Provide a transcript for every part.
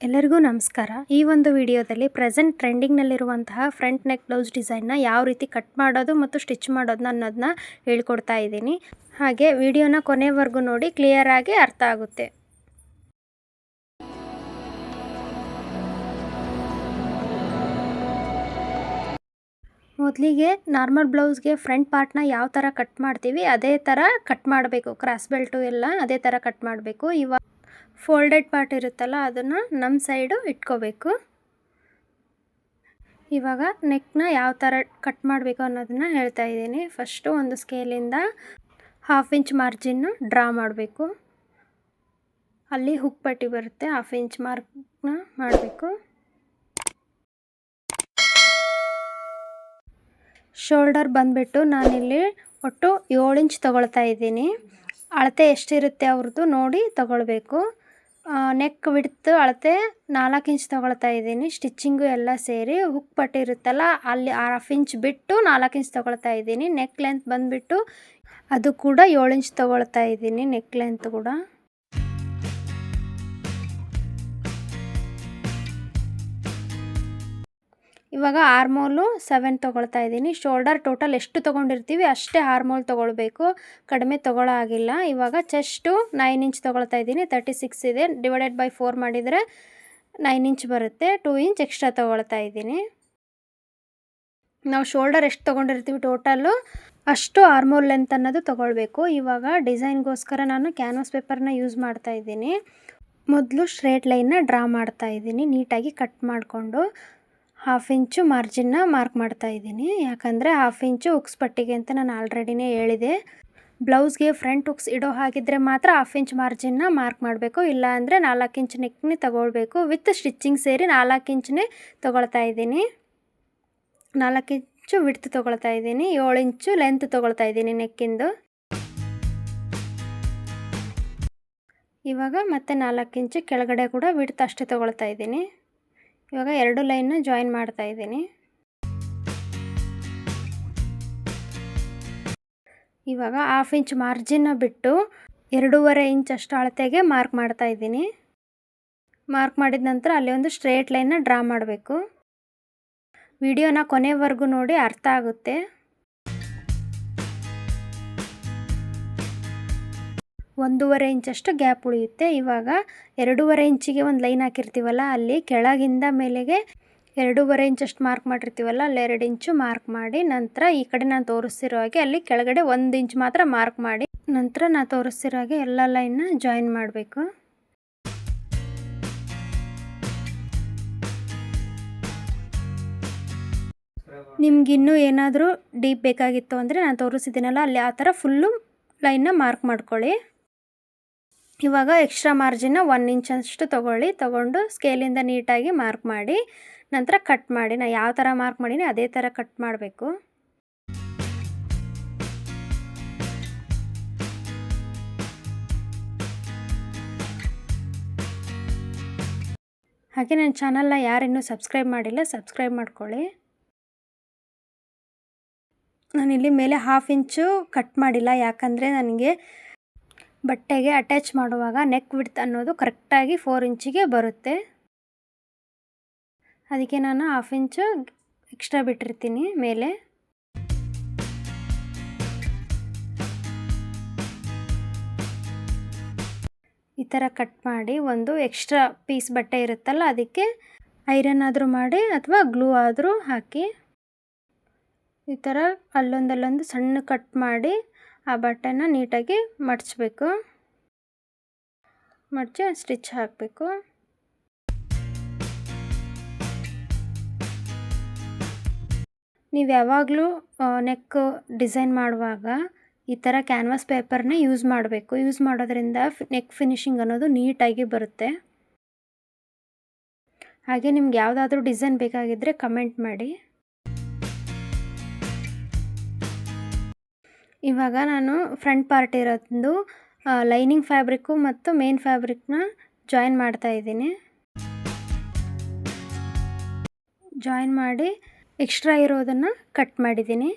ಎಲ್ಲರಿಗೂ ನಮಸ್ಕಾರ. ಈ ಒಂದು ವಿಡಿಯೋದಲ್ಲಿ ಪ್ರೆಸೆಂಟ್ ಟ್ರೆಂಡಿಂಗ್ನಲ್ಲಿರುವಂತಹ ಫ್ರಂಟ್ ನೆಕ್ ಬ್ಲೌಸ್ ಡಿಸೈನ್ನ ಯಾವ ರೀತಿ ಕಟ್ ಮಾಡೋದು ಮತ್ತು ಸ್ಟಿಚ್ ಮಾಡೋದನ್ನ ಅನ್ನೋದನ್ನ ಹೇಳ್ಕೊಡ್ತಾ ಇದ್ದೀನಿ. ಹಾಗೆ ವಿಡಿಯೋನ ಕೊನೆವರೆಗೂ ನೋಡಿ, ಕ್ಲಿಯರ್ ಆಗಿ ಅರ್ಥ ಆಗುತ್ತೆ. ಮೊದಲಿಗೆ ನಾರ್ಮಲ್ ಬ್ಲೌಸ್ಗೆ ಫ್ರಂಟ್ ಪಾರ್ಟ್ನ ಯಾವ ಥರ ಕಟ್ ಮಾಡ್ತೀವಿ ಅದೇ ಥರ ಕಟ್ ಮಾಡಬೇಕು. ಕ್ರಾಸ್ ಬೆಲ್ಟು ಎಲ್ಲ ಅದೇ ಥರ ಕಟ್ ಮಾಡಬೇಕು. ಇವಾಗ ಫೋಲ್ಡೆಡ್ ಪಾರ್ಟ್ ಇರುತ್ತಲ್ಲ, ಅದನ್ನು ನಮ್ಮ ಸೈಡು ಇಟ್ಕೋಬೇಕು. ಇವಾಗ ನೆಕ್ನ ಯಾವ ಥರ ಕಟ್ ಮಾಡಬೇಕು ಅನ್ನೋದನ್ನ ಹೇಳ್ತಾ ಇದ್ದೀನಿ. ಫಸ್ಟು ಒಂದು ಸ್ಕೇಲಿಂದ 1/2 ಇಂಚ್ ಮಾರ್ಜಿನ್ನು ಡ್ರಾ ಮಾಡಬೇಕು. ಅಲ್ಲಿ ಹುಕ್ ಪಟ್ಟಿ ಬರುತ್ತೆ, 1/2 ಇಂಚ್ ಮಾರ್ಕ್ನ ಮಾಡಬೇಕು. ಶೋಲ್ಡರ್ ಬಂದುಬಿಟ್ಟು ನಾನಿಲ್ಲಿ ಒಟ್ಟು 7 ಇಂಚ್ ತೊಗೊಳ್ತಾ ಇದ್ದೀನಿ. ಅಳತೆ ಎಷ್ಟಿರುತ್ತೆ ಅವ್ರದ್ದು ನೋಡಿ ತೊಗೊಳ್ಬೇಕು. ನೆಕ್ ವಿಡ್ತ್ ಅಳತೆ 4 ಇಂಚ್ ತೊಗೊಳ್ತಾ ಇದ್ದೀನಿ. ಸ್ಟಿಚ್ಚಿಂಗು ಎಲ್ಲ ಸೇರಿ ಹುಕ್ ಪಟ್ಟಿ ಇರುತ್ತಲ್ಲ, ಅಲ್ಲಿ 1/2 ಇಂಚ್ ಬಿಟ್ಟು 4 ಇಂಚ್ ತೊಗೊಳ್ತಾ ಇದ್ದೀನಿ. ನೆಕ್ ಲೆಂತ್ ಬಂದುಬಿಟ್ಟು ಅದು ಕೂಡ 7 ಇಂಚ್ ತೊಗೊಳ್ತಾ ಇದ್ದೀನಿ. ನೆಕ್ ಲೆಂತ್ ಕೂಡ ಇವಾಗ ಆರ್ಮೋಲು 7 ತೊಗೊಳ್ತಾ ಇದ್ದೀನಿ. ಶೋಲ್ಡರ್ ಟೋಟಲ್ ಎಷ್ಟು ತೊಗೊಂಡಿರ್ತೀವಿ ಅಷ್ಟೇ ಆರ್ಮೋಲ್ ತೊಗೊಳ್ಬೇಕು, ಕಡಿಮೆ ತೊಗೊಳ್ಳೋ ಆಗಿಲ್ಲ. ಇವಾಗ ಚೆಸ್ಟು 9 ಇಂಚ್ ತೊಗೊಳ್ತಾ ಇದ್ದೀನಿ. 36 ಇದೆ, ಡಿವೈಡೆಡ್ ಬೈ 4 ಮಾಡಿದರೆ 9 ಇಂಚ್ ಬರುತ್ತೆ. 2 ಇಂಚ್ ಎಕ್ಸ್ಟ್ರಾ ತೊಗೊಳ್ತಾ ಇದ್ದೀನಿ. ನಾವು ಶೋಲ್ಡರ್ ಎಷ್ಟು ತೊಗೊಂಡಿರ್ತೀವಿ ಟೋಟಲ್ಲು ಅಷ್ಟು ಆರ್ಮೋಲ್ ಲೆಂತ್ ಅನ್ನೋದು ತೊಗೊಳ್ಬೇಕು. ಇವಾಗ ಡಿಸೈನ್ಗೋಸ್ಕರ ನಾನು ಕ್ಯಾನ್ವಾಸ್ ಪೇಪರ್ನ ಯೂಸ್ ಮಾಡ್ತಾ ಇದ್ದೀನಿ. ಮೊದಲು ಸ್ಟ್ರೇಟ್ ಲೈನ್ನ ಡ್ರಾ ಮಾಡ್ತಾ ಇದ್ದೀನಿ, ನೀಟಾಗಿ ಕಟ್ ಮಾಡಿಕೊಂಡು 1/2 ಇಂಚು ಮಾರ್ಜಿನ್ನ ಮಾರ್ಕ್ ಮಾಡ್ತಾ ಇದ್ದೀನಿ. ಯಾಕಂದರೆ 1/2 ಇಂಚು ಉಕ್ಸ್ ಪಟ್ಟಿಗೆ ಅಂತ ನಾನು ಆಲ್ರೆಡಿನೇ ಹೇಳಿದೆ. ಬ್ಲೌಸ್ಗೆ ಫ್ರಂಟ್ ಉಕ್ಸ್ ಇಡೋ ಹಾಗಿದ್ರೆ ಮಾತ್ರ 1/2 ಇಂಚ್ ಮಾರ್ಜಿನ್ನ ಮಾರ್ಕ್ ಮಾಡಬೇಕು, ಇಲ್ಲ ಅಂದರೆ 4 ಇಂಚ್ ನೆಕ್ನೇ ತೊಗೊಳ್ಬೇಕು. ವಿತ್ ಸ್ಟಿಚ್ಚಿಂಗ್ ಸೇರಿ 4 ಇಂಚನೇ ತೊಗೊಳ್ತಾ ಇದ್ದೀನಿ. 4 ಇಂಚು ವಿಡ್ತ್ ತೊಗೊಳ್ತಾ ಇದ್ದೀನಿ, 7 ಇಂಚು ಲೆಂತ್ ತೊಗೊಳ್ತಾ ಇದ್ದೀನಿ ನೆಕ್ಕಿಂದು. ಇವಾಗ ಮತ್ತೆ 4 ಇಂಚು ಕೆಳಗಡೆ ಕೂಡ ವಿಡ್ತ್ ಅಷ್ಟೇ ತೊಗೊಳ್ತಾ ಇದ್ದೀನಿ. ಇವಾಗ 2 ಲೈನ್ನ ಜಾಯಿನ್ ಮಾಡ್ತಾ ಇದ್ದೀನಿ. ಇವಾಗ 1/2 ಇಂಚ್ ಮಾರ್ಜಿನ್ನ ಬಿಟ್ಟು 2.5 ಇಂಚ್ ಅಷ್ಟು ಅಳತೆಗೆ ಮಾರ್ಕ್ ಮಾಡ್ತಾ ಇದ್ದೀನಿ. ಮಾರ್ಕ್ ಮಾಡಿದ ನಂತರ ಅಲ್ಲಿ ಒಂದು ಸ್ಟ್ರೇಟ್ ಲೈನ್ನ ಡ್ರಾ ಮಾಡಬೇಕು. ವಿಡಿಯೋನ ಕೊನೆವರೆಗೂ ನೋಡಿ, ಅರ್ಥ ಆಗುತ್ತೆ. 1.5 ಇಂಚಷ್ಟು ಗ್ಯಾಪ್ ಉಳಿಯುತ್ತೆ. ಇವಾಗ 2.5 ಇಂಚಿಗೆ ಒಂದು ಲೈನ್ ಹಾಕಿರ್ತೀವಲ್ಲ, ಅಲ್ಲಿ ಕೆಳಗಿಂದ ಮೇಲೆಗೆ 2.5 ಇಂಚಷ್ಟು ಮಾರ್ಕ್ ಮಾಡಿರ್ತೀವಲ್ಲ, ಅಲ್ಲಿ 2 ಇಂಚು ಮಾರ್ಕ್ ಮಾಡಿ, ನಂತರ ಈ ಕಡೆ ನಾನು ತೋರಿಸ್ತಿರೋ ಹಾಗೆ ಅಲ್ಲಿ ಕೆಳಗಡೆ 1 ಇಂಚ್ ಮಾತ್ರ ಮಾರ್ಕ್ ಮಾಡಿ, ನಂತರ ನಾನು ತೋರಿಸ್ತಿರೋ ಹಾಗೆ ಎಲ್ಲ ಲೈನ್ನ ಜಾಯಿನ್ ಮಾಡಬೇಕು. ನಿಮ್ಗಿನ್ನೂ ಏನಾದರೂ ಡೀಪ್ ಬೇಕಾಗಿತ್ತು ಅಂದರೆ ನಾನು ತೋರಿಸಿದ್ದೀನಲ್ಲ, ಅಲ್ಲಿ ಆ ಥರ ಫುಲ್ಲು ಲೈನ್ನ ಮಾರ್ಕ್ ಮಾಡ್ಕೊಳ್ಳಿ. ಇವಾಗ ಎಕ್ಸ್ಟ್ರಾ ಮಾರ್ಜಿನ್ನ 1 ಇಂಚಷ್ಟು ತೊಗೊಂಡು ಸ್ಕೇಲಿಂದ ನೀಟಾಗಿ ಮಾರ್ಕ್ ಮಾಡಿ, ನಂತರ ಕಟ್ ಮಾಡಿ. ನಾನು ಯಾವ ಥರ ಮಾರ್ಕ್ ಮಾಡೀನಿ ಅದೇ ಥರ ಕಟ್ ಮಾಡಬೇಕು. ಹಾಗೆ ನನ್ನ ಚಾನಲ್ನ ಯಾರಿನ್ನೂ ಸಬ್ಸ್ಕ್ರೈಬ್ ಮಾಡಿಲ್ಲ, ಸಬ್ಸ್ಕ್ರೈಬ್ ಮಾಡ್ಕೊಳ್ಳಿ. ನಾನಿಲ್ಲಿ ಮೇಲೆ 1/2 ಇಂಚು ಕಟ್ ಮಾಡಿಲ್ಲ, ಯಾಕಂದರೆ ನನಗೆ ಬಟ್ಟೆಗೆ ಅಟ್ಯಾಚ್ ಮಾಡುವಾಗ ನೆಕ್ ವಿಡ್ತ್ ಅನ್ನೋದು ಕರೆಕ್ಟಾಗಿ 4 ಇಂಚಿಗೆ ಬರುತ್ತೆ. ಅದಕ್ಕೆ ನಾನು 1/2 ಇಂಚು ಎಕ್ಸ್ಟ್ರಾ ಬಿಟ್ಟಿರ್ತೀನಿ ಮೇಲೆ. ಈ ಥರ ಕಟ್ ಮಾಡಿ ಒಂದು ಎಕ್ಸ್ಟ್ರಾ ಪೀಸ್ ಬಟ್ಟೆ ಇರುತ್ತಲ್ಲ, ಅದಕ್ಕೆ ಐರನ್ ಆದರೂ ಮಾಡಿ ಅಥವಾ ಗ್ಲೂ ಆದರೂ ಹಾಕಿ ಈ ಥರ ಅಲ್ಲೊಂದು ಸಣ್ಣ ಕಟ್ ಮಾಡಿ ಆ ಬಟ್ಟೆನ ನೀಟಾಗಿ ಮಡಚಬೇಕು. ಮಡಚಿ ಸ್ಟಿಚ್ ಹಾಕಬೇಕು. ನೀವು ಯಾವಾಗಲೂ ನೆಕ್ ಡಿಸೈನ್ ಮಾಡುವಾಗ ಈ ಥರ ಕ್ಯಾನ್ವಾಸ್ ಪೇಪರ್ನೇ ಯೂಸ್ ಮಾಡಬೇಕು. ಯೂಸ್ ಮಾಡೋದ್ರಿಂದ ನೆಕ್ ಫಿನಿಶಿಂಗ್ ಅನ್ನೋದು ನೀಟಾಗಿ ಬರುತ್ತೆ. ಹಾಗೆ ನಿಮ್ಗೆ ಯಾವುದಾದ್ರೂ ಡಿಸೈನ್ ಬೇಕಾಗಿದ್ದರೆ ಕಮೆಂಟ್ ಮಾಡಿ. ಇವಾಗ ನಾನು ಫ್ರಂಟ್ ಪಾರ್ಟ್ ಇರೋದು ಲೈನಿಂಗ್ ಫ್ಯಾಬ್ರಿಕ್ಕು ಮತ್ತು ಮೇನ್ ಫ್ಯಾಬ್ರಿಕ್ನ ಜಾಯಿನ್ ಮಾಡ್ತಾ ಇದ್ದೀನಿ. ಜಾಯಿನ್ ಮಾಡಿ ಎಕ್ಸ್ಟ್ರಾ ಇರೋದನ್ನು ಕಟ್ ಮಾಡಿದ್ದೀನಿ.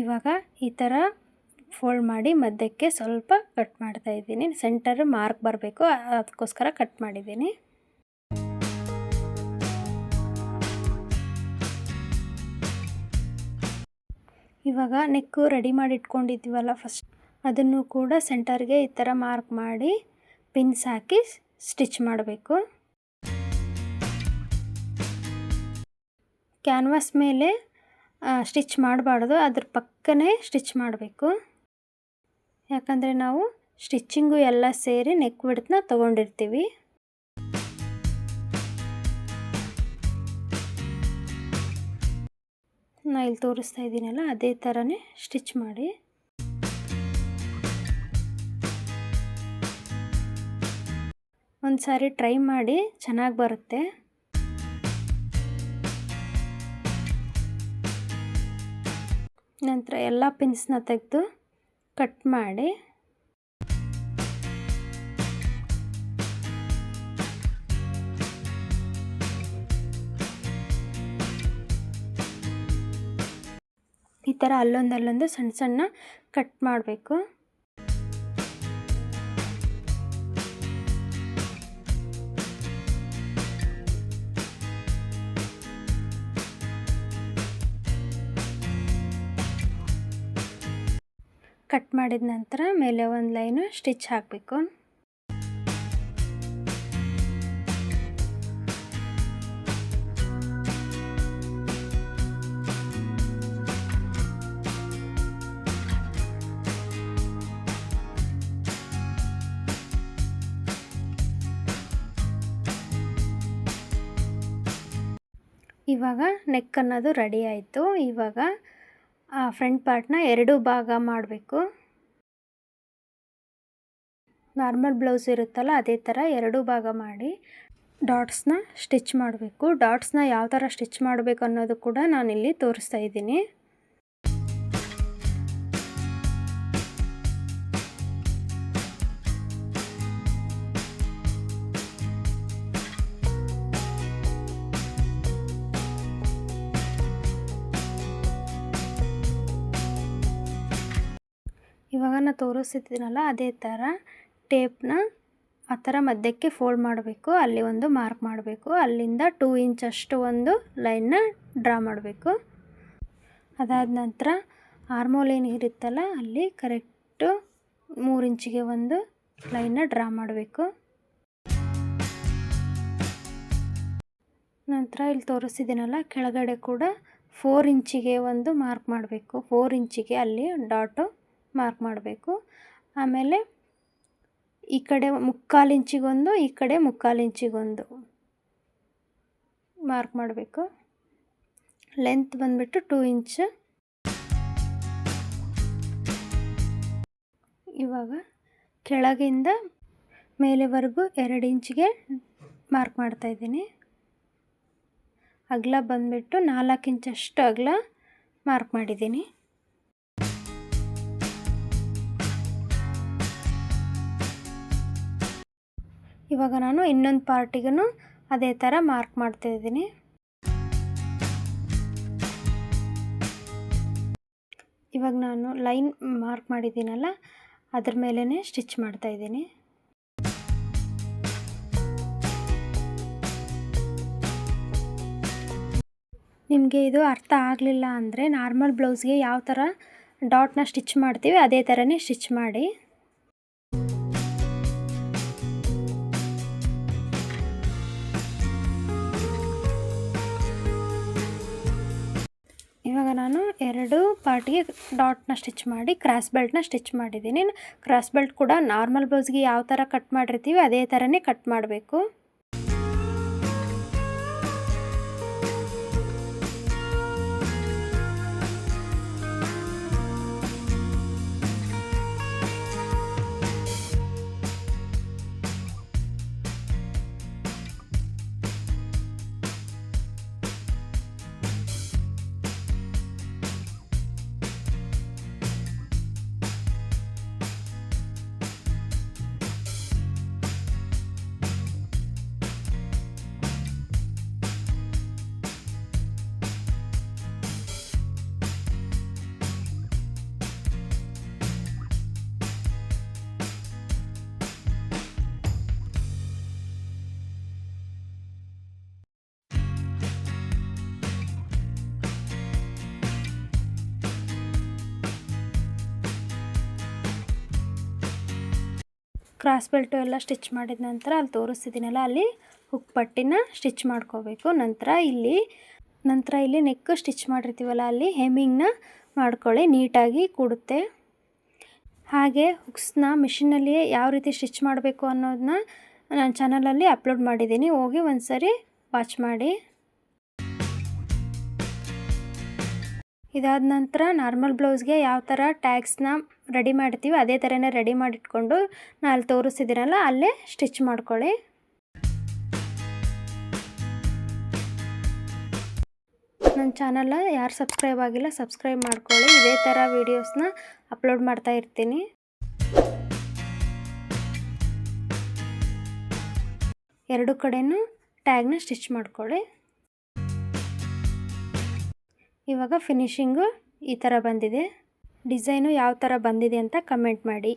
ಇವಾಗ ಈ ಥರ ಫೋಲ್ಡ್ ಮಾಡಿ ಮಧ್ಯಕ್ಕೆ ಸ್ವಲ್ಪ ಕಟ್ ಮಾಡ್ತಾಯಿದ್ದೀನಿ. ಸೆಂಟರ್ ಮಾರ್ಕ್ ಬರಬೇಕು, ಅದಕ್ಕೋಸ್ಕರ ಕಟ್ ಮಾಡಿದ್ದೀನಿ. ಇವಾಗ ನೆಕ್ಕು ರೆಡಿ ಮಾಡಿ ಇಟ್ಕೊಂಡಿದ್ದೀವಲ್ಲ ಫಸ್ಟ್, ಅದನ್ನು ಕೂಡ ಸೆಂಟರ್ಗೆ ಈ ಥರ ಮಾರ್ಕ್ ಮಾಡಿ ಪಿನ್ಸ್ ಹಾಕಿ ಸ್ಟಿಚ್ ಮಾಡಬೇಕು. ಕ್ಯಾನ್ವಾಸ್ ಮೇಲೆ ಸ್ಟಿಚ್ ಮಾಡಬಾರ್ದು, ಅದ್ರ ಪಕ್ಕನೇ ಸ್ಟಿಚ್ ಮಾಡಬೇಕು. ಯಾಕಂದರೆ ನಾವು ಸ್ಟಿಚ್ಚಿಂಗು ಎಲ್ಲ ಸೇರಿ ನೆಕ್ ವಿಡ್ತ್ನ ತೊಗೊಂಡಿರ್ತೀವಿ. ನಾನು ಇಲ್ಲಿ ತೋರಿಸ್ತಾ ಇದ್ದೀನಲ್ಲ ಅದೇ ಥರನೇ ಸ್ಟಿಚ್ ಮಾಡಿ. ಒಂದು ಸಾರಿ ಟ್ರೈ ಮಾಡಿ, ಚೆನ್ನಾಗಿ ಬರುತ್ತೆ. ನಂತರ ಎಲ್ಲ ಪಿನ್ಸ್ನ ತೆಗೆದು ಕಟ್ ಮಾಡಿ ಈ ಥರ ಅಲ್ಲೊಂದು ಸಣ್ಣ ಸಣ್ಣ ಕಟ್ ಮಾಡಬೇಕು. ಕಟ್ ಮಾಡಿದ ನಂತರ ಮೇಲೆ ಒಂದು ಲೈನು ಸ್ಟಿಚ್ ಹಾಕಬೇಕು. ಇವಾಗ ನೆಕ್ ಅನ್ನೋದು ರೆಡಿ ಆಯಿತು. ಇವಾಗ ಫ್ರಂಟ್ ಪಾರ್ಟ್ನ 2 ಭಾಗ ಮಾಡಬೇಕು. ನಾರ್ಮಲ್ ಬ್ಲೌಸ್ ಇರುತ್ತಲ್ಲ ಅದೇ ಥರ 2 ಭಾಗ ಮಾಡಿ ಡಾಟ್ಸ್ನ ಸ್ಟಿಚ್ ಮಾಡಬೇಕು. ಡಾಟ್ಸ್ನ ಯಾವ ಥರ ಸ್ಟಿಚ್ ಮಾಡಬೇಕು ಅನ್ನೋದು ಕೂಡ ನಾನಿಲ್ಲಿ ತೋರಿಸ್ತಾ ಇದ್ದೀನಿ. ಇವಾಗ ನಾನು ತೋರಿಸ್ತಿದ್ದೀನಲ್ಲ ಅದೇ ಥರ ಟೇಪ್ನ ಆ ಥರ ಮಧ್ಯಕ್ಕೆ ಫೋಲ್ಡ್ ಮಾಡಬೇಕು. ಅಲ್ಲಿ ಒಂದು ಮಾರ್ಕ್ ಮಾಡಬೇಕು. ಅಲ್ಲಿಂದ 2 ಇಂಚಷ್ಟು ಒಂದು ಲೈನ್ನ ಡ್ರಾ ಮಾಡಬೇಕು. ಅದಾದ ನಂತರ ಆರ್ಮೋಲ್ ಏನು ಇರುತ್ತಲ್ಲ ಅಲ್ಲಿ ಕರೆಕ್ಟು 3 ಇಂಚಿಗೆ ಒಂದು ಲೈನ್ನ ಡ್ರಾ ಮಾಡಬೇಕು. ನಂತರ ಇಲ್ಲಿ ತೋರಿಸ್ತಿದ್ದೀನಲ್ಲ ಕೆಳಗಡೆ ಕೂಡ 4 ಇಂಚಿಗೆ ಒಂದು ಮಾರ್ಕ್ ಮಾಡಬೇಕು. 4 ಇಂಚಿಗೆ ಅಲ್ಲಿ ಡಾಟು ಮಾರ್ಕ್ ಮಾಡಬೇಕು. ಆಮೇಲೆ ಈ ಕಡೆ 3/4 ಇಂಚಿಗೊಂದು, ಈ ಕಡೆ 3/4 ಇಂಚಿಗೊಂದು ಮಾರ್ಕ್ ಮಾಡಬೇಕು. ಲೆಂತ್ ಬಂದುಬಿಟ್ಟು 2 ಇಂಚ್. ಇವಾಗ ಕೆಳಗಿಂದ ಮೇಲೆವರೆಗೂ 2 ಇಂಚಿಗೆ ಮಾರ್ಕ್ ಮಾಡ್ತಾಯಿದ್ದೀನಿ. ಅಗಲ ಬಂದುಬಿಟ್ಟು 4 ಇಂಚಷ್ಟು ಅಗಲ ಮಾರ್ಕ್ ಮಾಡಿದ್ದೀನಿ. ಇವಾಗ ನಾನು ಇನ್ನೊಂದು ಪಾರ್ಟಿಗೂ ಅದೇ ಥರ ಮಾರ್ಕ್ ಮಾಡ್ತಾಯಿದ್ದೀನಿ. ಇವಾಗ ನಾನು ಲೈನ್ ಮಾರ್ಕ್ ಮಾಡಿದ್ದೀನಲ್ಲ ಅದ್ರ ಮೇಲೇ ಸ್ಟಿಚ್ ಮಾಡ್ತಾಯಿದ್ದೀನಿ. ನಿಮಗೆ ಇದು ಅರ್ಥ ಆಗಲಿಲ್ಲ ಅಂದರೆ ನಾರ್ಮಲ್ ಬ್ಲೌಸ್ಗೆ ಯಾವ ಥರ ಡಾಟ್ನ ಸ್ಟಿಚ್ ಮಾಡ್ತೀವಿ ಅದೇ ಥರನೇ ಸ್ಟಿಚ್ ಮಾಡಿ. ಇವಾಗ ನಾನು 2 ಪಾರ್ಟಿಗೆ ಡಾಟ್ನ ಸ್ಟಿಚ್ ಮಾಡಿ ಕ್ರಾಸ್ ಬೆಲ್ಟ್ನ ಸ್ಟಿಚ್ ಮಾಡಿದ್ದೀನಿ. ಕ್ರಾಸ್ ಬೆಲ್ಟ್ ಕೂಡ ನಾರ್ಮಲ್ ಬ್ಲೌಸ್ಗೆ ಯಾವ ಥರ ಕಟ್ ಮಾಡಿರ್ತೀವಿ ಅದೇ ಥರನೇ ಕಟ್ ಮಾಡಬೇಕು. ಕ್ರಾಸ್ ಬೆಲ್ಟು ಎಲ್ಲ ಸ್ಟಿಚ್ ಮಾಡಿದ ನಂತರ ಅಲ್ಲಿ ತೋರಿಸ್ತಿದ್ದೀನಲ್ಲ ಅಲ್ಲಿ ಹುಕ್ ಪಟ್ಟಿನ ಸ್ಟಿಚ್ ಮಾಡ್ಕೋಬೇಕು. ನಂತರ ಇಲ್ಲಿ ನೆಕ್ ಸ್ಟಿಚ್ ಮಾಡಿರ್ತೀವಲ್ಲ ಅಲ್ಲಿ ಹೆಮ್ಮಿಂಗ್ನ ಮಾಡ್ಕೊಳ್ಳಿ, ನೀಟಾಗಿ ಕೂಡುತ್ತೆ. ಹಾಗೆ ಹುಕ್ಸ್ನ ಮಿಷಿನಲ್ಲಿಯೇ ಯಾವ ರೀತಿ ಸ್ಟಿಚ್ ಮಾಡಬೇಕು ಅನ್ನೋದನ್ನ ನಾನು ಚಾನಲಲ್ಲಿ ಅಪ್ಲೋಡ್ ಮಾಡಿದ್ದೀನಿ, ಹೋಗಿ ಒಂದ್ಸರಿ ವಾಚ್ ಮಾಡಿ. ಇದಾದ ನಂತರ ನಾರ್ಮಲ್ ಬ್ಲೌಸ್ಗೆ ಯಾವ ಥರ ಟ್ಯಾಗ್ಸ್ನ ರೆಡಿ ಮಾಡ್ತೀವಿ ಅದೇ ಥರನೇ ರೆಡಿ ಮಾಡಿಟ್ಕೊಂಡು ನಾನು ಅಲ್ಲಿ ತೋರಿಸ್ತಿದ್ದೀನಲ್ಲ ಅಲ್ಲೇ ಸ್ಟಿಚ್ ಮಾಡ್ಕೊಳ್ಳಿ. ನನ್ನ ಚಾನಲ್ನ ಯಾರು ಸಬ್ಸ್ಕ್ರೈಬ್ ಆಗಿಲ್ಲ ಸಬ್ಸ್ಕ್ರೈಬ್ ಮಾಡ್ಕೊಳ್ಳಿ, ಇದೇ ಥರ ವೀಡಿಯೋಸ್ನ ಅಪ್ಲೋಡ್ ಮಾಡ್ತಾ ಇರ್ತೀನಿ. ಎರಡು ಕಡೆನೂ ಟ್ಯಾಗ್ನ ಸ್ಟಿಚ್ ಮಾಡ್ಕೊಳ್ಳಿ. ಇವಾಗ ಫಿನಿಶಿಂಗು ಈ ಥರ ಬಂದಿದೆ. ಡಿಸೈನು ಯಾವ ಥರ ಬಂದಿದೆ ಅಂತ ಕಮೆಂಟ್ ಮಾಡಿ.